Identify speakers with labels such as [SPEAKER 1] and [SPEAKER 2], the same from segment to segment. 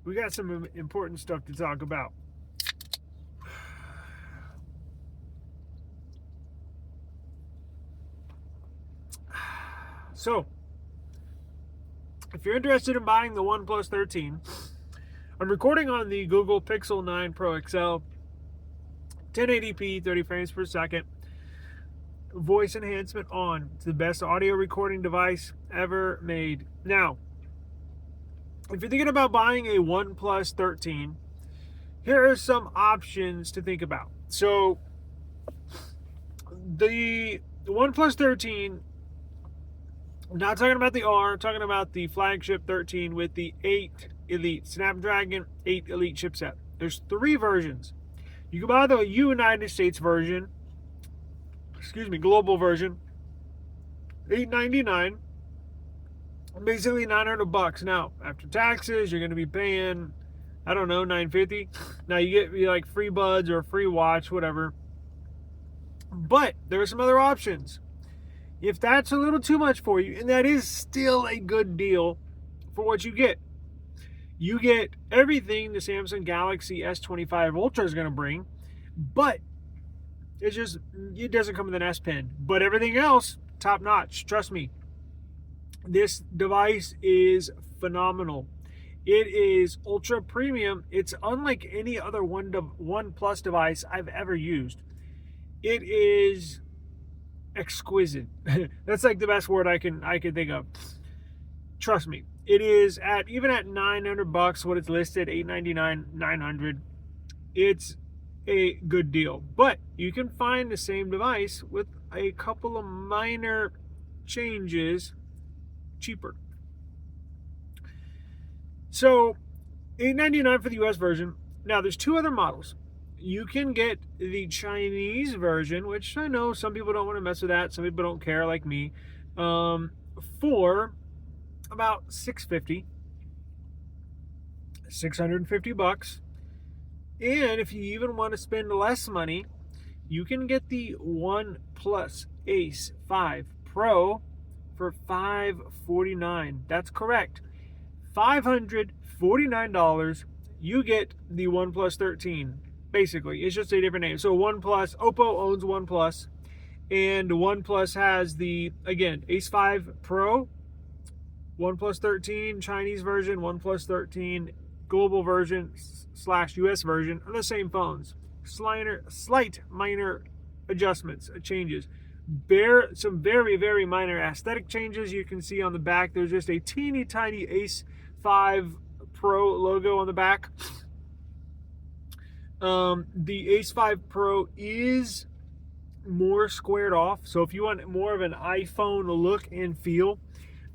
[SPEAKER 1] we got some important stuff to talk about. So, if you're interested in buying the OnePlus 13, I'm recording on the Google Pixel 9 Pro XL, 1080p, 30 frames per second, voice enhancement on. It's the best audio recording device ever made. Now, if you're thinking about buying a OnePlus 13, here are some options to think about. So, the OnePlus 13, I'm not talking about the R, I'm talking about the flagship 13 with the 8 Elite, Snapdragon 8 Elite chipset. There's 3 versions. You can buy the United States version, global version, $899, basically $900. Now, after taxes, you're going to be paying, I don't know, $950. Now, you get like free buds or a free watch, whatever. But there are some other options. If that's a little too much for you, and that is still a good deal for what you get everything the Samsung Galaxy S23 Ultra is going to bring, but it doesn't come with an S Pen. But everything else, top notch. Trust me. This device is phenomenal. It is ultra premium. It's unlike any other OnePlus device I've ever used. It is exquisite. That's like the best word I can think of. Trust me, it is even at $900 what it's listed, $899, $900. It's a good deal, but you can find the same device with a couple of minor changes cheaper. So $899 for the US version. Now there's 2 other models. You can get the Chinese version, which I know some people don't want to mess with that. Some people don't care, like me, for about $650. And if you even want to spend less money, you can get the OnePlus Ace 5 Pro for $549. That's correct. $549. You get the OnePlus 13. Basically, it's just a different name. So OnePlus, Oppo owns OnePlus, and OnePlus has the, again, Ace 5 Pro, OnePlus 13 Chinese version, OnePlus 13 global version / US version are the same phones. Slight minor adjustments, changes. Some very, very minor aesthetic changes you can see on the back. There's just a teeny tiny Ace 5 Pro logo on the back. The Ace 5 Pro is more squared off, so if you want more of an iPhone look and feel,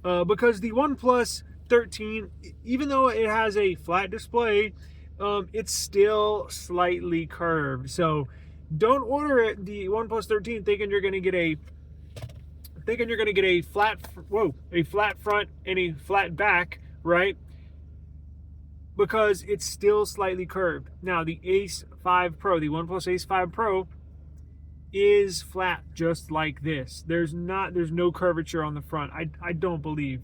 [SPEAKER 1] because the OnePlus 13, even though it has a flat display, it's still slightly curved. So don't order the OnePlus 13 thinking you're going to get a flat front and a flat back, right? Because it's still slightly curved. Now, the Ace 5 Pro, the OnePlus Ace 5 Pro, is flat just like this. There's no curvature on the front. I don't believe.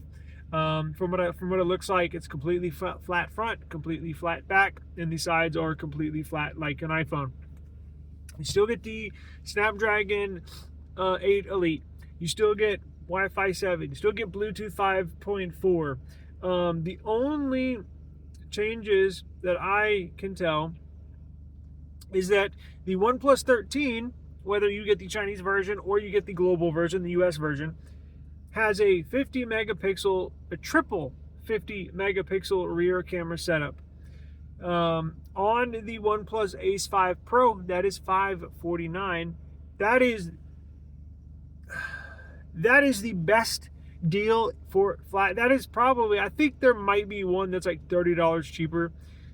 [SPEAKER 1] From what it looks like, it's completely flat front, completely flat back, and the sides are completely flat like an iPhone. You still get the Snapdragon 8 Elite. You still get Wi-Fi 7. You still get Bluetooth 5.4. The only changes that I can tell is that the OnePlus 13, whether you get the Chinese version or you get the global version, the US version, has a triple 50 megapixel rear camera setup. On the OnePlus Ace 5 Pro, that is $549. That is the best deal for flat. That is probably, I think there might be one that's like $30 cheaper.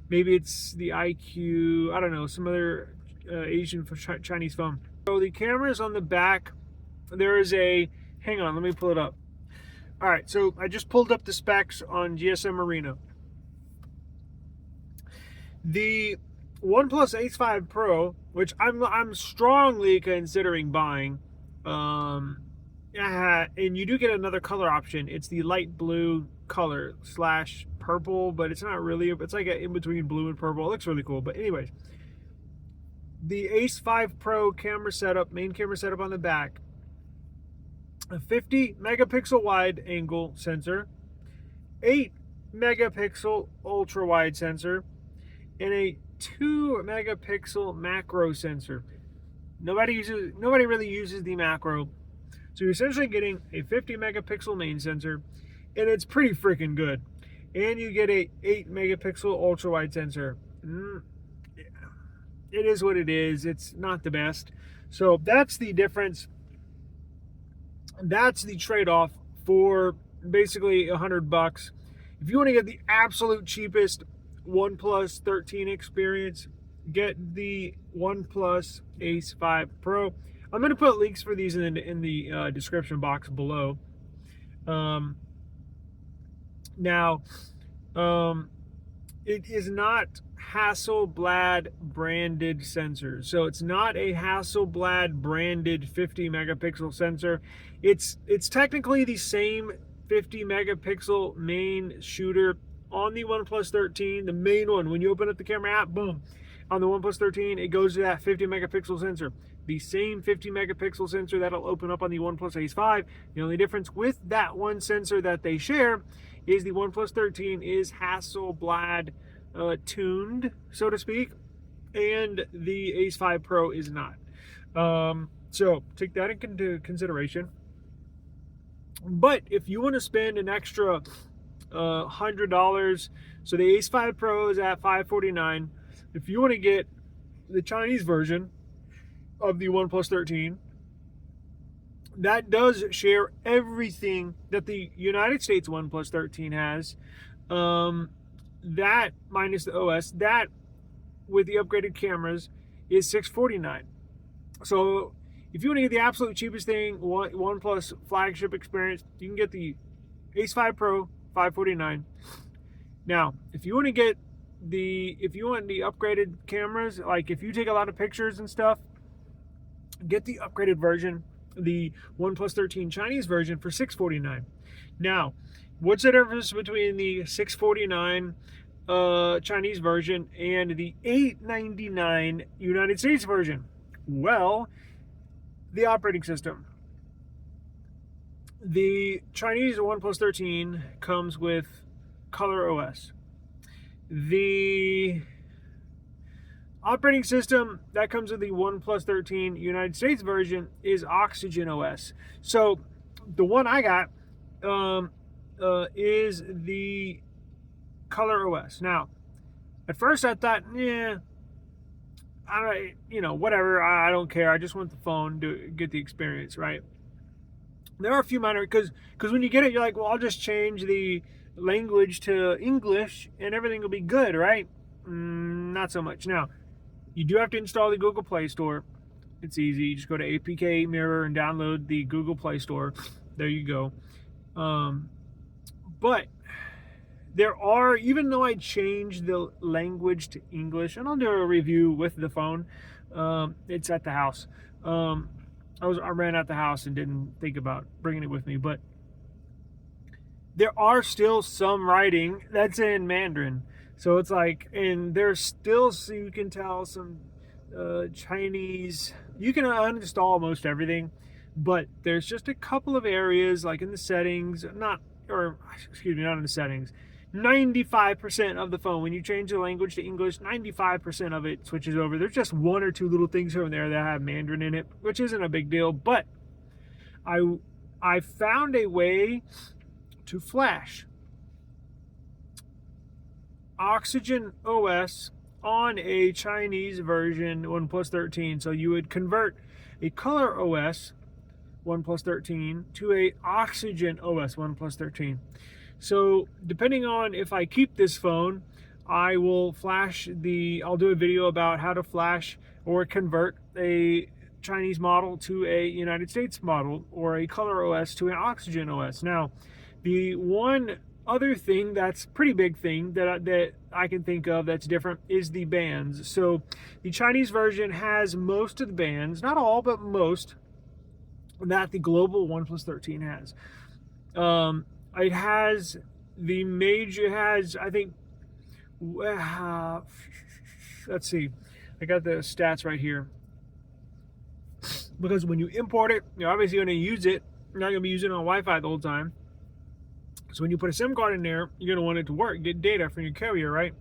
[SPEAKER 1] Maybe it's the IQ, I don't know, some other Asian Chinese phone. So the cameras on the back, there is a, hang on, let me pull it up. All right, so I just pulled up the specs on GSM Arena. The OnePlus Ace 5 Pro, which I'm strongly considering buying, and you do get another color option. It's the light blue color / purple, but it's not really. It's like an in-between blue and purple. It looks really cool. But anyways, the Ace 5 Pro camera setup, main camera setup on the back, a 50 megapixel wide angle sensor, 8 megapixel ultra wide sensor, and a 2 megapixel macro sensor. Nobody really uses the macro. So you're essentially getting a 50 megapixel main sensor, and it's pretty freaking good. And you get a 8 megapixel ultra wide sensor. It is what it is. It's not the best. So that's the difference. That's the trade-off for basically $100. If you want to get the absolute cheapest OnePlus 13 experience, get the OnePlus Ace 5 Pro. I'm going to put links for these in the description box below. It is not Hasselblad branded sensor. So it's not a Hasselblad branded 50 megapixel sensor. It's technically the same 50 megapixel main shooter on the OnePlus 13, the main one. When you open up the camera app, boom, on the OnePlus 13, it goes to that 50 megapixel sensor. The same 50 megapixel sensor that'll open up on the OnePlus Ace 5. The only difference with that one sensor that they share is the OnePlus 13 is Hasselblad tuned, so to speak, and the Ace 5 Pro is not. So take that into consideration. But if you want to spend an extra $100, so the Ace 5 Pro is at $549. If you want to get the Chinese version of the OnePlus 13, that does share everything that the United States OnePlus 13 has. That minus the OS, that with the upgraded cameras is $649. So if you want to get the absolute cheapest thing, OnePlus flagship experience, you can get the Ace 5 Pro, $549. Now, if you want the upgraded cameras, like if you take a lot of pictures and stuff, get the upgraded version, the OnePlus 13 Chinese version for $649. Now, what's the difference between the $649 Chinese version and the $899 United States version? Well, the operating system. The Chinese OnePlus 13 comes with Color OS. The operating system that comes with the OnePlus 13 United States version is Oxygen OS. So the one I got is the Color OS. Now, at first I thought, whatever, I don't care. I just want the phone to get the experience, right? There are a few minor, because when you get it, you're like, well, I'll just change the language to English and everything will be good, right? Not so much. Now, you do have to install the Google Play Store. It's easy. You just go to APK Mirror and download the Google Play Store. There you go. But there are, even though I changed the language to English, and I'll do a review with the phone. It's at the house. I ran out the house and didn't think about bringing it with me, but there are still some writing that's in Mandarin. So it's like, and there's still, so you can tell, some Chinese. You can uninstall most everything, but there's just a couple of areas, like in the settings, not in the settings. 95% of the phone, when you change the language to English, 95% of it switches over. There's just one or two little things here and there that have Mandarin in it, which isn't a big deal, but I found a way to flash Oxygen OS on a Chinese version OnePlus 13. So you would convert a Color OS OnePlus 13 to a Oxygen OS OnePlus 13. So depending on if I keep this phone, I will I'll do a video about how to flash or convert a Chinese model to a United States model, or a Color OS to an Oxygen OS. Now, the one other thing that's pretty big thing that I can think of that's different is the bands. So the Chinese version has most of the bands, not all, but most, that the global OnePlus 13 has. It has The major has, I think, let's see, I got the stats right here. Because when you import it, you're obviously going to use it. You're not going to be using it on Wi-Fi the whole time. So when you put a SIM card in there, you're going to want it to work, get data from your carrier, right?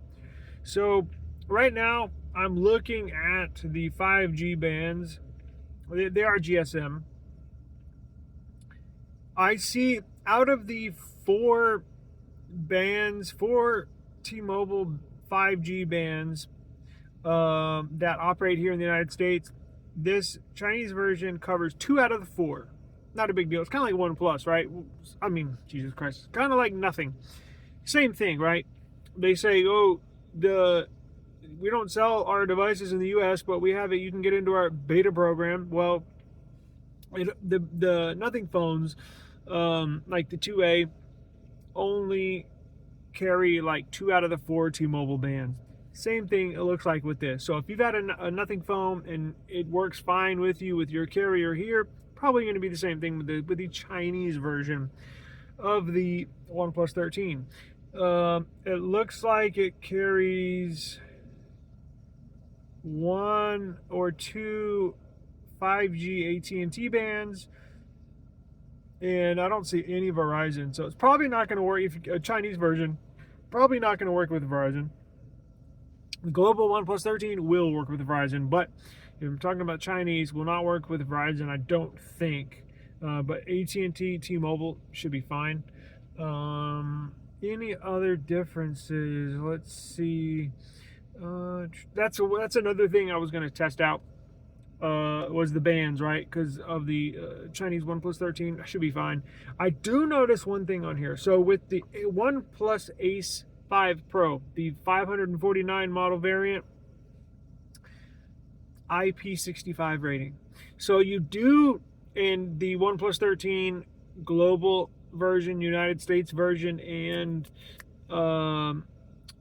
[SPEAKER 1] So right now, I'm looking at the 5G bands. They are GSM. I see out of the 4 bands, 4 T-Mobile 5G bands that operate here in the United States, this Chinese version covers 2 out of the 4. Not a big deal. It's kind of like OnePlus, right? I mean, Jesus Christ. Kind of like nothing. Same thing, right? They say, oh, we don't sell our devices in the US, but we have it. You can get into our beta program. Well, the nothing phones, like the 2A, only carry like 2 out of the 4 T-Mobile bands. Same thing it looks like with this. So if you've had a nothing phone and it works fine with you with your carrier here, probably going to be the same thing with the Chinese version of the OnePlus 13. It looks like it carries 1 or 2 5G AT&T bands, and I don't see any Verizon. So it's probably not going to work. If a Chinese version, probably not going to work with Verizon. The global OnePlus 13 will work with Verizon, but if I'm talking about Chinese, will not work with Verizon, I don't think. But AT&T, T-Mobile should be fine. Any other differences? Let's see. That's another thing I was going to test out. Was the bands, right? Because of the Chinese OnePlus 13, should be fine. I do notice one thing on here. So with the OnePlus Ace 5 Pro, the 549 model variant, IP65 rating. So you do in the OnePlus 13 global version, United States version, and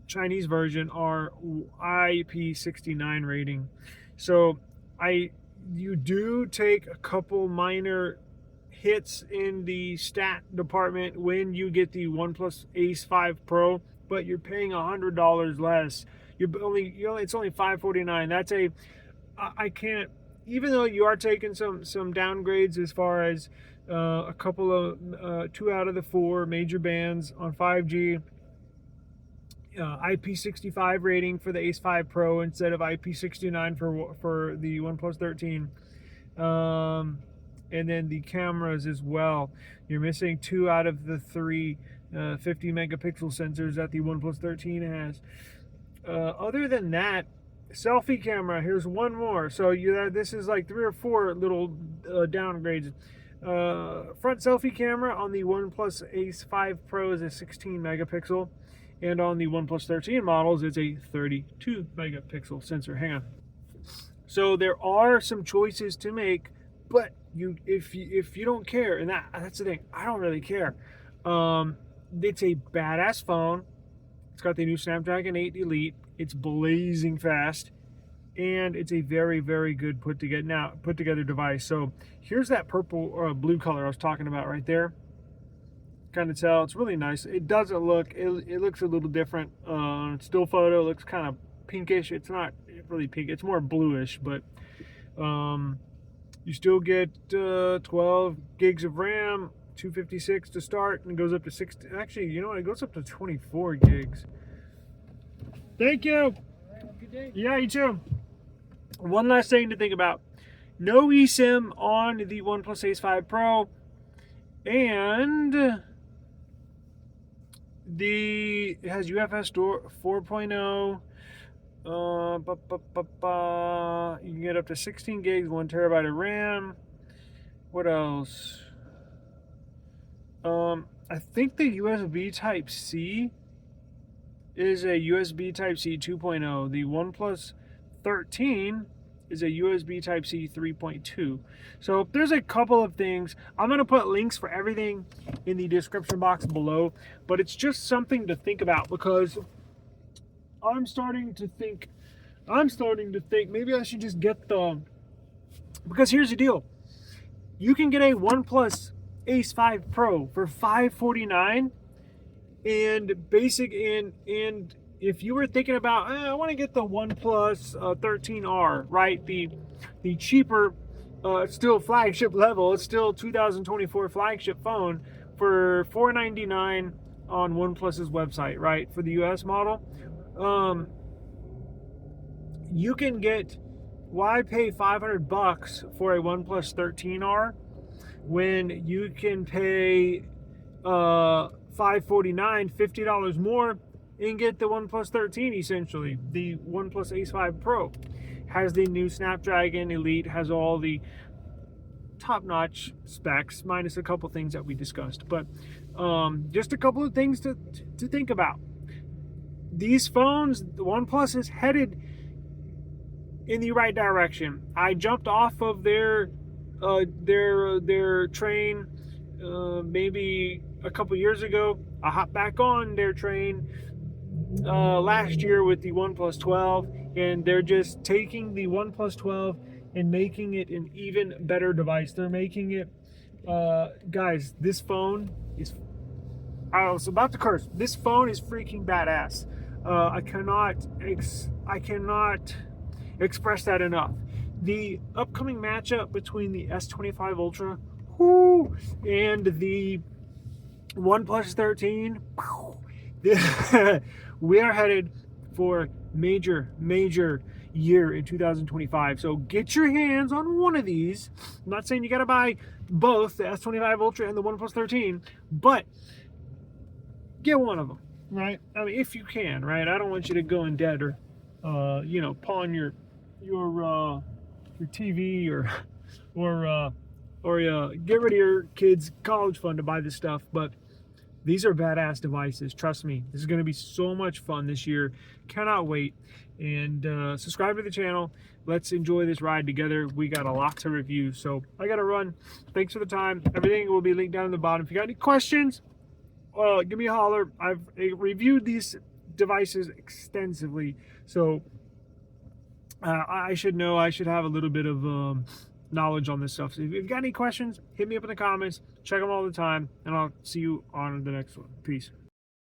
[SPEAKER 1] Chinese version are IP69 rating. So you do take a couple minor hits in the stat department when you get the OnePlus Ace 5 Pro, but you're paying $100 less. It's only $549. That's I can't, even though you are taking some downgrades as far as a couple of 2 out of the 4 major bands on 5G, IP65 rating for the Ace 5 Pro instead of IP69 for the OnePlus 13, and then the cameras as well. You're missing 2 out of the 3 50 megapixel sensors that the OnePlus 13 has. Other than that, selfie camera, here's one more. So this is like 3 or 4 little downgrades. Front selfie camera on the OnePlus Ace 5 Pro is a 16 megapixel, and on the OnePlus 13 models it's a 32 megapixel sensor. Hang on. So there are some choices to make, but if you don't care, and that's the thing, I don't really care. It's a badass phone. It's got the new Snapdragon 8 Elite. It's blazing fast, and it's a very, very good put together device. So here's that purple or blue color I was talking about right there. Kind of tell it's really nice. It doesn't look. It looks a little different. Still photo looks kind of pinkish. It's not really pink. It's more bluish, but you still get 12 gigs of RAM, 256 to start, and it goes up to 6. Actually, you know what? It goes up to 24 gigs. Thank you.
[SPEAKER 2] All right, have a good day.
[SPEAKER 1] Yeah, you too. One last thing to think about. No eSIM on the OnePlus Ace 5 Pro. And it has UFS 4.0. You can get up to 16 gigs, 1 terabyte of RAM. What else? I think the USB Type-C is a USB Type-C 2.0. The OnePlus 13 is a USB Type-C 3.2. So there's a couple of things. I'm going to put links for everything in the description box below, but it's just something to think about, because I'm starting to think maybe I should just get because here's the deal. You can get a OnePlus Ace 5 Pro for $549, and if you were thinking about, I want to get the OnePlus 13R, right? The cheaper, still flagship level. It's still 2024 flagship phone for $499 on OnePlus's website, right? For the US model, you can get. Why pay $500 for a OnePlus 13R when you can pay $549, $50 more, and get the OnePlus 13, essentially. The OnePlus Ace 5 Pro has the new Snapdragon Elite, has all the top-notch specs, minus a couple things that we discussed. But just a couple of things to think about. These phones, the OnePlus is headed in the right direction. I jumped off of their train maybe a couple years ago. I hopped back on their train last year with the OnePlus 12, and they're just taking the OnePlus 12 and making it an even better device. They're making it, guys, this phone is, I was about to curse, this phone is freaking badass. I cannot express that enough. The upcoming matchup between the S23 Ultra and the OnePlus 13, we are headed for major year in 2025. So get your hands on one of these. I'm not saying you got to buy both, the S23 Ultra and the OnePlus 13, but get one of them, right? I mean, if you can, right? I don't want you to go in debt or pawn your TV or get rid of your kids' college fund to buy this stuff. But these are badass devices. Trust me, this is going to be so much fun this year. Cannot wait. And subscribe to the channel. Let's enjoy this ride together. We got a lot to review, so I gotta run. Thanks for the time. Everything will be linked down in the bottom. If you got any questions, give me a holler. I've reviewed these devices extensively, so I should know. I should have a little bit of knowledge on this stuff. So if you've got any questions, hit me up in the comments. Check them all the time, and I'll see you on the next one. Peace.